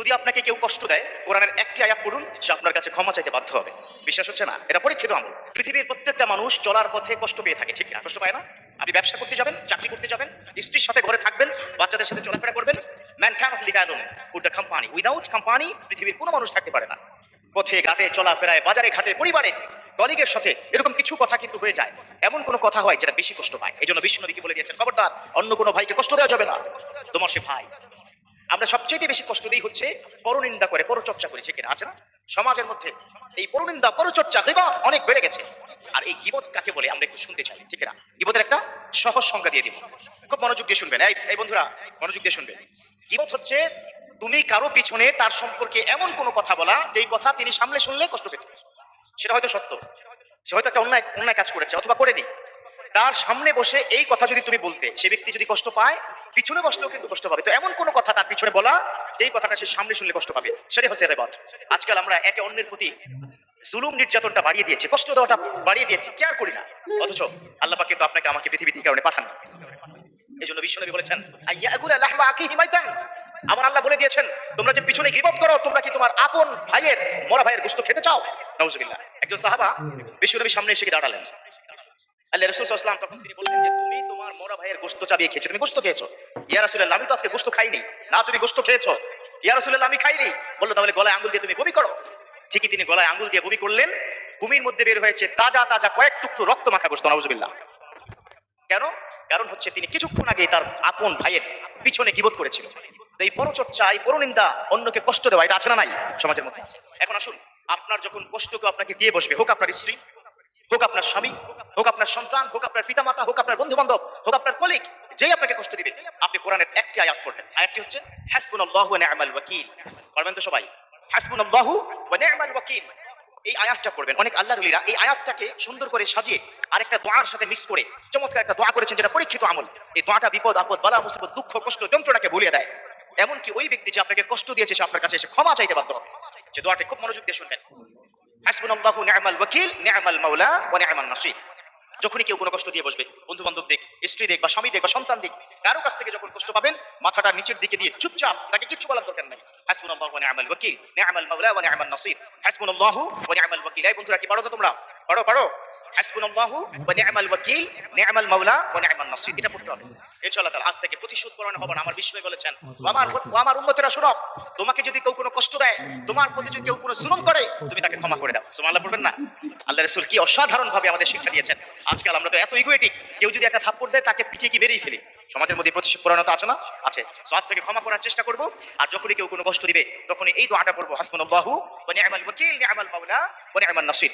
যদি আপনাকে কেউ কষ্ট দেয়, কোরআনের একটি আয়াত পড়ুন, সে আপনার কাছে ক্ষমা চাইতে বাধ্য হবে। বিশ্বাস হচ্ছে না? এটা পরীক্ষিত আমল। পৃথিবীর প্রত্যেকটা মানুষ চলার পথে কষ্ট পেয়ে থাকে, ঠিক না? কষ্ট পায় না? আপনি ব্যবসা করতে যাবেন, চাকরি করতে যাবেন, স্ত্রীর সাথে ঘরে থাকবেন, বাচ্চাদের সাথে চলাফেরা করবেন। Man cannot live alone with the company. Without company পৃথিবীর কোনো মানুষ থাকতে পারে না। পথে ঘাটে চলাফেরায়, বাজারে ঘাটে, পরিবারে, কলিগের সাথে এরকম কিছু কথা কিন্তু হয়ে যায়। এমন কোনো কথা হয় যেটা বেশি কষ্ট পায়। এই জন্য বিশ্বনবী কি বলে দিয়েছেন, খবরদার অন্য কোনো ভাইকে কষ্ট দেওয়া যাবে না, তোমার সে ভাই। আমরা সবচেয়ে বেশি কষ্ট দিই হচ্ছে পরনিন্দা করে, পরচর্চা করি, ঠিক আছে না? সমাজের মধ্যে এই পরনিন্দা, পরচর্চা, গীবত অনেক বেড়ে গেছে। আর এই গীবত কাকে বলে আমরা একটু শুনতে চাই, ঠিক না? গীবতের একটা সহজ সংজ্ঞা দিয়ে দিব, খুব মনোযোগ দিয়ে শুনবেন। এই বন্ধুরা মনোযোগ দিয়ে শুনবেন। গীবত হচ্ছে তুমি কারো পিছনে তার সম্পর্কে এমন কোনো কথা বলা, যেই কথা তিনি সামনে শুনলে কষ্ট পেত। সেটা হয়তো সত্য, সে হয়তো একটা অন্যায় কাজ করেছে অথবা করেনি। তার সামনে বসে এই কথা যদি তুমি বলতে, সে ব্যক্তি যদি কষ্ট পায়, পিছনে বসলেও কিন্তু কষ্ট পাবে। তো এমন কোন কথা তার পিছনে বলা, যেই কথাটা সে সামনে শুনলে কষ্ট পাবে, সেটাই হচ্ছে গীবত। আজকাল আমরা একে অন্যের প্রতি জুলুম নির্যাতনটা বাড়িয়ে দিয়েছি, কষ্ট দেওয়াটা বাড়িয়ে দিয়েছি, কেয়ার করি না। অথচ আল্লাহ পাক কিন্তু আপনাকে আমাকে পৃথিবীতে এই কারণে পাঠান। এই জন্য বিশ্বনবী বলেছেন, আইয়াকুলা লাহমা আখিহি মাইতান। আমার আল্লাহ বলে দিয়েছেন, তোমরা যে পিছনে গীবত করো, তোমরা কি তোমার আপন ভাইয়ের, মরা ভাইয়ের গোশত খেতে চাও? নাউজুবিল্লাহ। একজন সাহাবা বিশ্বনবীর সামনে এসে দাঁড়ালেন। আল্লাহ রাসূল সাল্লাল্লাহু আলাইহি ওয়াসাল্লাম তখন তিনি বললেন যে, তুমি তোমার মরা ভাইয়ের গোশত চাবিয়ে খেয়েছো, তুমি গোশত খেয়েছো। ইয়া রাসূলুল্লাহ, আমি তো আজকে গোশত খাইনি। না, তুমি গোশত খেয়েছো। ইয়া রাসূলুল্লাহ, আমি খাইনি। বলল, তাহলে গলায় আঙ্গুল দিয়ে তুমি বমি করো। ঠিকই তিনি গলায় আঙ্গুল দিয়ে বমি করলেন। ভূমির মধ্যে বের হয়েছে তাজা তাজা কয়েক টুকরো রক্ত মাখা গোশত। নাউজুবিল্লাহ। কেন? কারণ হচ্ছে তিনি কিছুক্ষণ আগে তার আপন ভাইয়ের পিছনে গীবত করেছিল। এই পরচর্চা, এই পরনিন্দা, অন্যকে কষ্ট দেওয়া, এটা আছে না নাই? সমাজের মধ্যে আছে। এখন আসুন, আপনার যখন কষ্ট কেউ আপনাকে দিয়ে বসবে, হোক আপনার স্ত্রী, হোক আপনার স্বামী, হোক আপনার সন্তান, হোক আপনার পিতামাতা, হোক আপনার বন্ধু বান্ধব, হোক আপনার কলিগ, যেই আপনাকে কষ্ট দিবে, আপনি কোরআনের একটি আয়াত পড়বেন। আয়াতটি হচ্ছে হাসবুনাল্লাহু ওয়া নি'মাল ওয়াকিল। পড়বেন তো সবাই? হাসবুনাল্লাহু ওয়া নি'মাল ওয়াকিল। এই আয়াতটা পড়বেন। অনেক আল্লাহর ওলিরা এই আয়াতটাকে সুন্দর করে সাজিয়ে আরেকটা দোয়ার সাথে মিক্স করে চমৎকার একটা দোয়া করেছেন, যেটা পরীক্ষিত আমল। এই দোয়াটা বিপদ আপদ, বালা মুসিবত, দুঃখ, কষ্ট, যন্ত্রণাকে ভুলিয়ে দেয়। এমনকি ওই ব্যক্তি যে আপনাকে কষ্ট দিয়েছে, সে আপনার কাছে এসে ক্ষমা চাইতে বাধ্য হবে। যে দোয়াটা খুব মনোযোগ দিয়ে শুনবেন। হাসবুনাল্লাহু নি'মাল ওয়াকিল, নি'মাল মাওলা ওয়া নি'মান নাসির। যখনই কেউ কোনো কষ্ট দিয়ে বসবে, বন্ধু বান্ধব দিক, স্ত্রী দিক, বা স্বামী দিক, বা সন্তান দিক, কারো কাছ থেকে যখন কষ্ট পাবেন, মাথাটা নিচের দিকে দিয়ে চুপচাপ, তাকে কিছু বলার দরকার নাই। হাসবুনাল্লাহু ওয়া নি'মাল ওয়াকিল, নি'মাল মাওলা ওয়া নি'মান নাসির। হাসবুনাল্লাহু ওয়া নি'মাল ওয়াকিল। এই বন্ধুরা কি পারো তো তোমরা? পারো? হাসবুনাল্লাহু ওয়া নি'মাল ওয়াকিল, নি'মাল মাওলা ওয়া নি'মান নাসির। এটা পড়তে হবে ইনশাআল্লাহ তাআলা। আজ থেকে প্রতিশোধ পরায়ণ হবেন। আমার বিষ্ণু বলেছেন, আমার উম্মতেরা শোনো, তোমাকে যদি কেউ কোনো কষ্ট দেয়, তোমার প্রতি যদি কেউ কোনো জুলুম করে, তুমি তাকে ক্ষমা করে দাও। সুবহানাল্লাহ পড়বেন না? আল্লাহ রাসূল কি অসাধারণ ভাবে আমাদের শিক্ষা দিয়েছেন। আজকাল আমরা তো এত ইগোয়েটিক, কেউ যদি একটা থাপ্পড় দেয়, তাকে পিছিয়ে কি বেরিয়ে ফেলি। সমাজের মধ্যে প্রতিশোধ পরায়ণতা আছে না? আছে। সো আজ থেকে ক্ষমা করার চেষ্টা করব। আর যখনই কেউ কোনো কষ্ট দিবে, তখনই এই দোয়াটা পড়বো, হাসবুনাল্লাহু ওয়া নি'মাল ওয়াকিল, নি'মাল মাওলা ওয়া নি'মান নাসির।